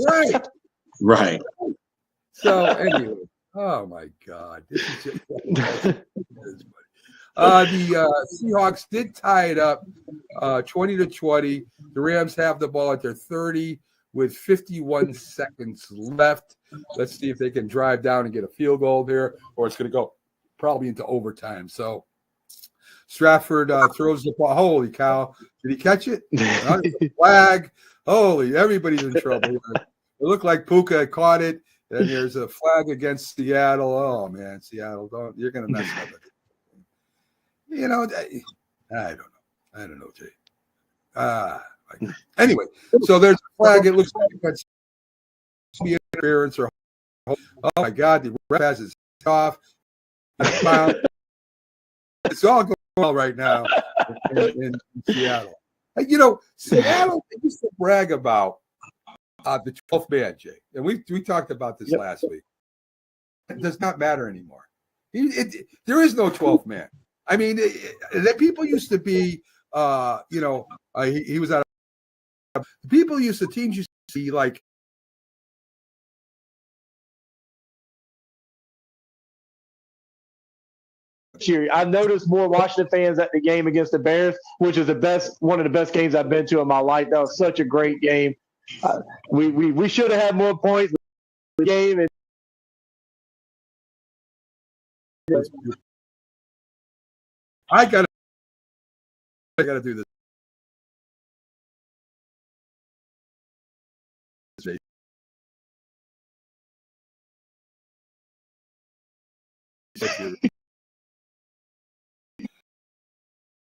Right. Right. So anyway, oh my God, this is just the Seahawks did tie it up 20-20. The Rams have the ball at their 30 with 51 seconds left. Let's see if they can drive down and get a field goal here, or it's going to go probably into overtime. So Stratford throws the ball. Holy cow. Did he catch it? Flag. Holy, everybody's in trouble here. It looked like Puka caught it. And there's a flag against Seattle. Oh, man, Seattle, you're going to mess up it. You know, I don't know, Jay. Anyway, so there's a flag. It looks like that's interference or oh my God, the ref has his off. It's all going well right now in Seattle. You know, Seattle used to brag about the 12th man, Jay, and we talked about this last week. It does not matter anymore. There is no 12th man. I mean, the people used to be, he was out. Teams used to be like. I noticed more Washington fans at the game against the Bears, which is one of the best games I've been to in my life. That was such a great game. We should have had more points in the game. And I gotta do this.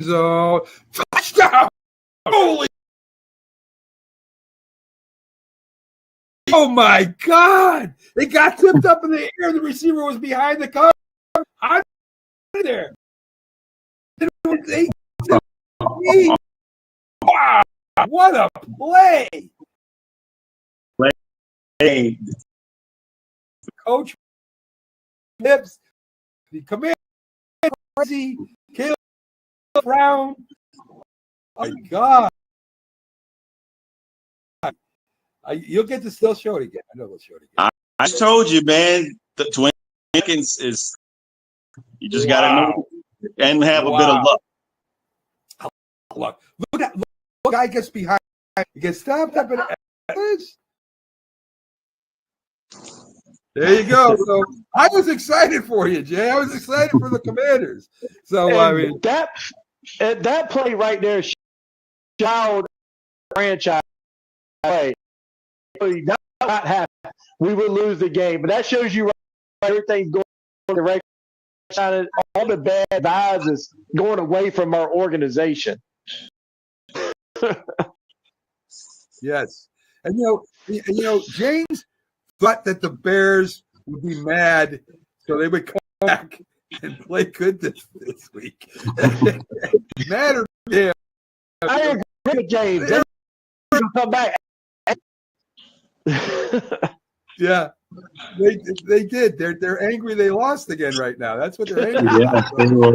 So touchdown! Holy! Oh my God! It got tipped up in the air. The receiver was behind the cover. I'm there. Wow! What a play! Hey, Coach Pips, the commander, crazy, Caleb Brown. Oh my God! You'll get to still show it again. I know they'll show it again. I told you, man. The 20 seconds is. You just got to know and have a bit of luck. Look at the guy gets behind. He gets stopped up in this. There you go. So I was excited for you, Jay. I was excited for the Commanders. So and I mean that play right there, child franchise play. Not happen. We would lose the game, but that shows you everything's going in the right. All the bad vibes is going away from our organization. Yes, and you know, James thought that the Bears would be mad, so they would come back and play good this week. Matter him. I agree with James. They're going to come back. Yeah, they did. They're angry. They lost again right now. That's what they're angry. Yeah, they were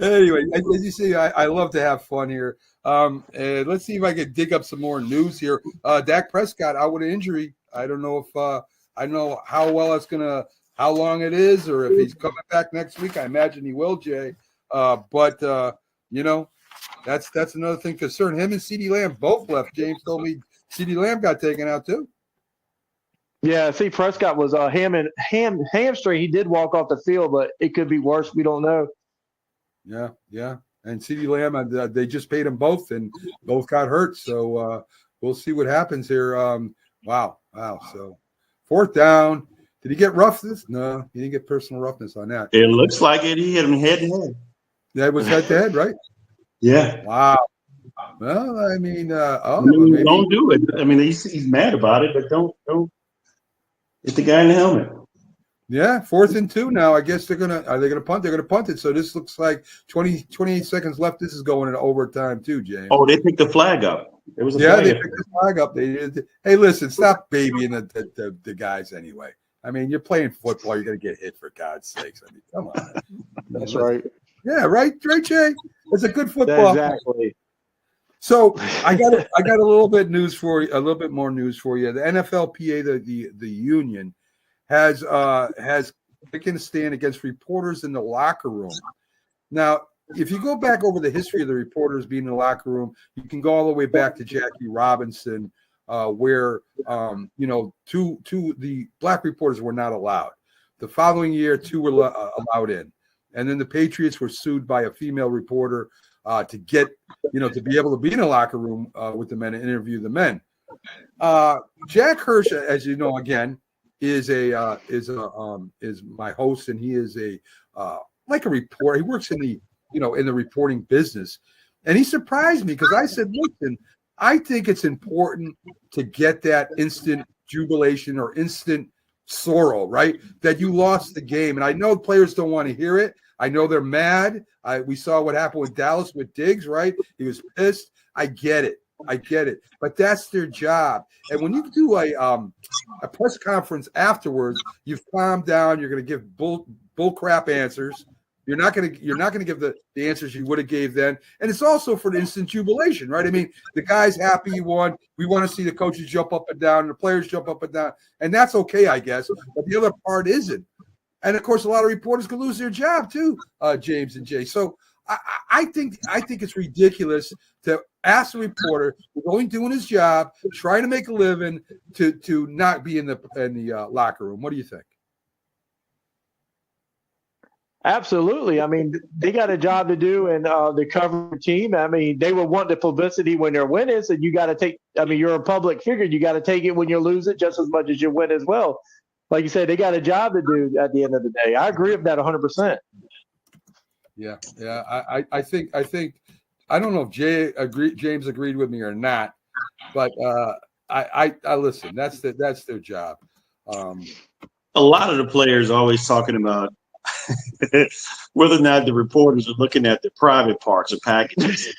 Anyway, as you see, I love to have fun here. And let's see if I can dig up some more news here. Dak Prescott out with an injury. I don't know if I know how long it is, or if he's coming back next week. I imagine he will, Jay. But you know, that's another thing concern. Him and CeeDee Lamb both left. James told me CeeDee Lamb got taken out too. Yeah, see, Prescott was hamstring. He did walk off the field, but it could be worse. We don't know. Yeah. And CeeDee Lamb, they just paid them both, and both got hurt. So we'll see what happens here. Wow. So 4th down. Did he get roughness? No, he didn't get personal roughness on that. It looks like it. He hit him head to head. That was head to head, right? Yeah. Wow. Well, I mean, maybe. Don't do it. I mean, he's mad about it, but don't hit the guy in the helmet. Yeah, 4th and 2 now. I guess are they gonna punt? They're gonna punt it. So this looks like 28 seconds left. This is going into overtime too, James. Oh, they picked the flag up. It was they picked the flag up. They did. Hey, listen, stop babying the guys anyway. I mean, you're playing football. You're gonna get hit, for God's sakes. I mean, come on. That's right. Yeah, right, Jay. It's a good football. Exactly. So I got a little bit news for you, a little bit more news for you. The NFLPA, the union, has taken a stand against reporters in the locker room. Now, if you go back over the history of the reporters being in the locker room, you can go all the way back to Jackie Robinson, where the black reporters were not allowed. The following year, 2 were allowed in, and then the Patriots were sued by a female reporter to get to be able to be in a locker room with the men and interview the men. Jack Hirsch, as you know, again, is my host, and he is like a reporter. He works in the in the reporting business, and he surprised me because I said, "Listen, I think it's important to get that instant jubilation or instant sorrow, right? That you lost the game, and I know players don't want to hear it. I know they're mad. We saw what happened with Dallas with Diggs, right? He was pissed. I get it. But that's their job. And when you do a press conference afterwards, you've calmed down. You're going to give bull crap answers. You're not going to give the answers you would have gave then. And it's also for the instant jubilation, right? I mean, the guy's happy you won. We want to see the coaches jump up and down, and the players jump up and down, and that's okay, I guess. But the other part isn't. And of course, a lot of reporters could lose their job too, James and Jay. So I think it's ridiculous to ask a reporter who's only doing his job, trying to make a living, to not be in the locker room. What do you think? Absolutely. I mean, they got a job to do, and the cover team. I mean, they will want the publicity when they're winning. So you got to take. I mean, you're a public figure. You got to take it when you lose it just as much as you win as well. Like you said, they got a job to do at the end of the day. I agree with that 100%. Yeah. I think I don't know if James agreed with me or not, but I listen. That's their job. A lot of the players are always talking about whether or not the reporters are looking at the private parts of packages.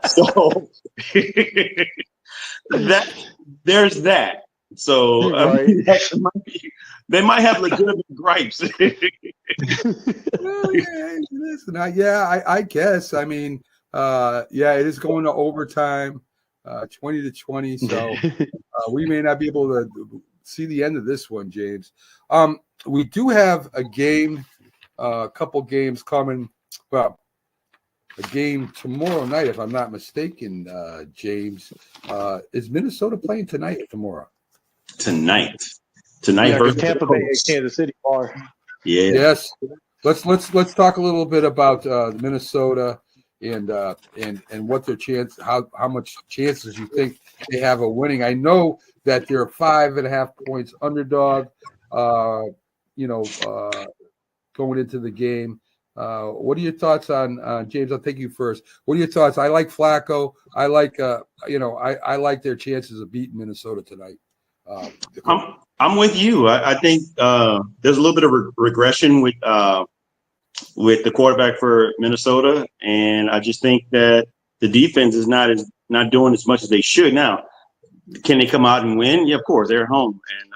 So there's that. So Right. they might have legitimate gripes. Well, listen, I guess. I mean, it is going to overtime, 20-20. So we may not be able to see the end of this one, James. We do have a game, a couple games coming. Well, a game tomorrow night, if I'm not mistaken, James. Is Minnesota playing tonight or tomorrow? Tonight versus Tampa Bay and Kansas City are. Yeah. Yes. Let's talk a little bit about Minnesota and what their chance, how much chances you think they have of winning. I know that they're 5.5 points underdog. Going into the game. What are your thoughts on James? I'll take you first. What are your thoughts? I like Flacco. I like I like their chances of beating Minnesota tonight. I'm with you. I think there's a little bit of regression with the quarterback for Minnesota, and I just think that the defense is not doing as much as they should. Now, can they come out and win? Yeah, of course. They're at home, and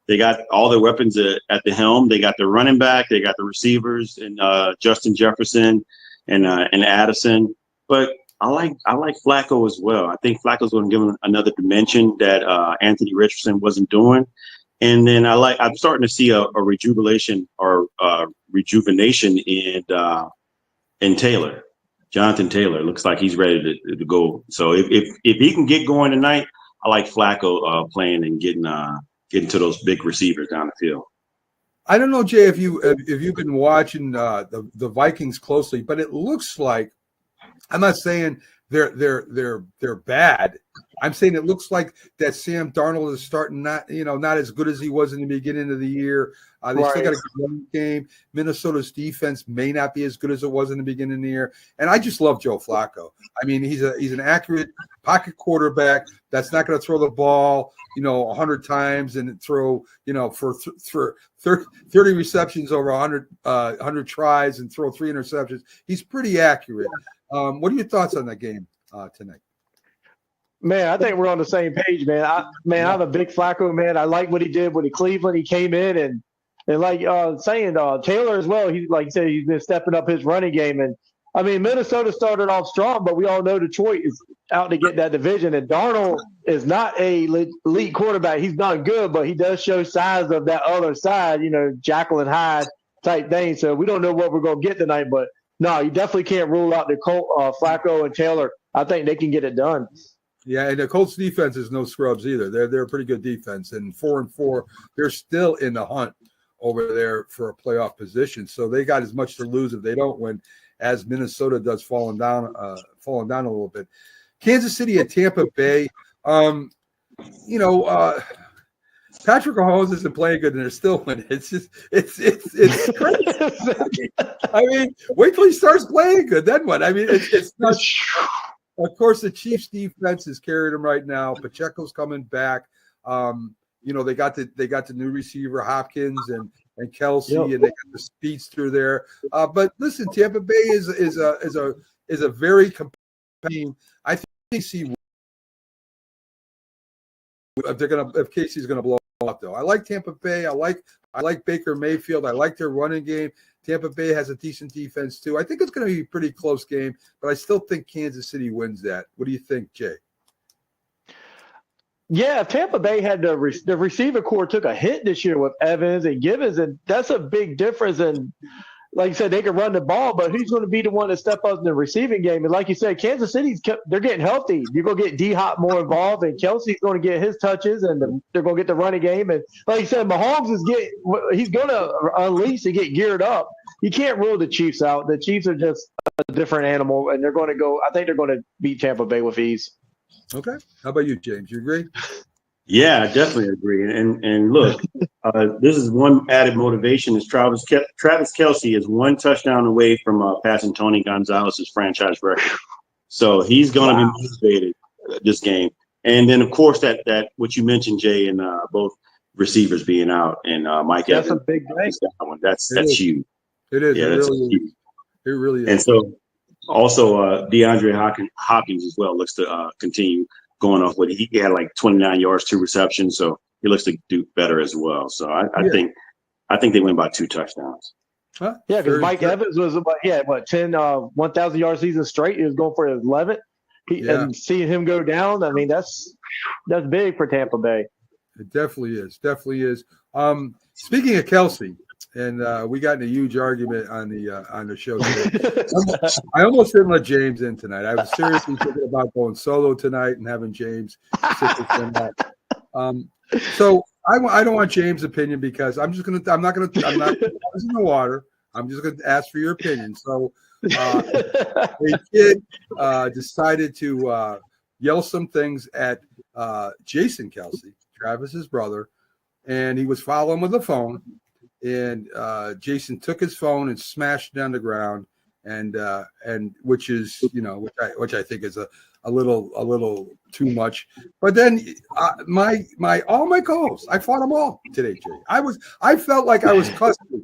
they got all their weapons at the helm. They got the running back, they got the receivers, and Justin Jefferson and Addison. But I like Flacco as well. I think Flacco's going to give him another dimension that Anthony Richardson wasn't doing. And then I'm starting to see a rejuvenation in Taylor. Jonathan Taylor looks like he's ready to go. So if he can get going tonight, I like Flacco playing and getting to those big receivers down the field. I don't know, Jay, if you've been watching the Vikings closely, but it looks like, I'm not saying they're bad. I'm saying it looks like that Sam Darnold is starting not as good as he was in the beginning of the year. They still got a good game. Minnesota's defense may not be as good as it was in the beginning of the year. And I just love Joe Flacco. I mean, he's an accurate pocket quarterback that's not going to throw the ball 100 times and throw for 30 receptions over 100 tries and throw 3 interceptions. He's pretty accurate. What are your thoughts on that game tonight? Man, I think we're on the same page, man. I'm a big Flacco man. I like what he did with Cleveland. He came in and like saying Taylor as well. He's like you said, he's been stepping up his running game, and I mean, Minnesota started off strong, but we all know Detroit is out to get that division. And Darnold is not a elite quarterback. He's not good, but he does show signs of that other side, Jekyll and Hyde type thing. So we don't know what we're going to get tonight. But no, you definitely can't rule out the Flacco and Taylor. I think they can get it done. Yeah, and the Colts defense is no scrubs either. They're a pretty good defense, and 4-4, they're still in the hunt over there for a playoff position. So they got as much to lose if they don't win as Minnesota does, falling down a little bit. Kansas City at Tampa Bay. Patrick Mahomes isn't playing good, and they're still winning. It's just it's crazy. I mean, wait till he starts playing good, then what? I mean, it's not. Of course, the Chiefs' defense is carrying them right now. Pacheco's coming back. They got the new receiver Hopkins and Kelsey, and they got the speedster there. But listen, Tampa Bay is a very competitive. I think they see if Casey's gonna blow up though. I like Tampa Bay. I like Baker Mayfield. I like their running game. Tampa Bay has a decent defense too. I think it's going to be a pretty close game, but I still think Kansas City wins that. What do you think, Jay? Yeah, Tampa Bay had the receiver core took a hit this year with Evans and Gibbons, and that's a big difference. And like you said, they can run the ball, but who's going to be the one to step up in the receiving game? And like you said, Kansas City's they're getting healthy. You're going to get D-Hop more involved, and Kelsey's going to get his touches, and they're going to get the running game. And like you said, Mahomes he's going to unleash and get geared up. You can't rule the Chiefs out. The Chiefs are just a different animal, and they're going to go. I think they're going to beat Tampa Bay with ease. Okay. How about you, James? You agree? Yeah, I definitely agree. And look, this is one added motivation is Travis Kelce is one touchdown away from passing Tony Gonzalez's franchise record. So he's going to be motivated this game. And then, of course, that what you mentioned, Jay, and both receivers being out and Mike Evans. That's a big game. That's huge. It is. Yeah, it really is. And so also DeAndre Hopkins as well looks to continue going off with he had like 29 yards, 2 receptions, so he looks to do better as well. So I think they win by 2 touchdowns. Huh? Yeah, because Mike Evans was 1,000 yard season straight. He was going for his 11th. And seeing him go down, I mean that's big for Tampa Bay. It definitely is. Speaking of Kelsey, and we got in a huge argument on the show today. I almost didn't let James in tonight. I was seriously thinking about going solo tonight and having James sit with him. So I don't want James' opinion because I'm not gonna in the water. I'm just gonna ask for your opinion. So a kid decided to yell some things at Jason Kelsey, Travis's brother, and he was following with the phone. And Jason took his phone and smashed it on the ground, and which is which I think is a little too much. But then all my calls, I fought them all today, Jay. I felt like I was custody.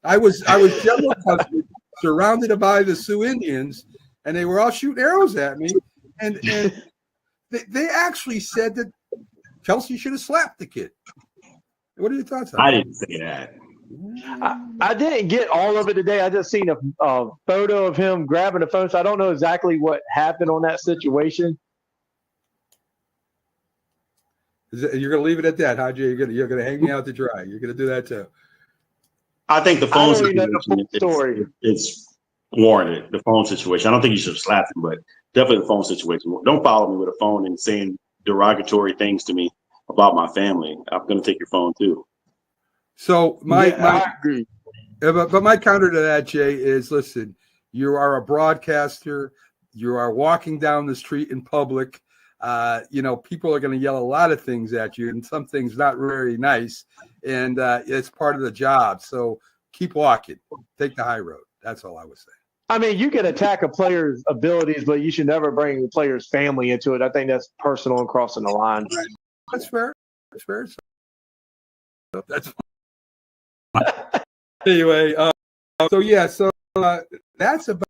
I was general custody, surrounded by the Sioux Indians, and they were all shooting arrows at me. And they actually said that Kelsey should have slapped the kid. What are your thoughts on that? I didn't say that. I didn't get all of it today. I just seen a photo of him grabbing the phone, so I don't know exactly what happened on that situation. You're going to leave it at that, huh, Jay? You're going to hang me out to dry. You're going to do that too. I think the phone situation it's warranted. The phone situation. I don't think you should have slapped him, but definitely the phone situation. Don't follow me with a phone and saying derogatory things to me about my family. I'm going to take your phone too. So my counter to that, Jay, is listen, you are a broadcaster. You are walking down the street in public. People are going to yell a lot of things at you, and some things not very nice. And it's part of the job. So keep walking. Take the high road. That's all I was saying. I mean, you can attack a player's abilities, but you should never bring the player's family into it. I think that's personal and crossing the line. That's fair. That's fair. That's anyway. So that's about.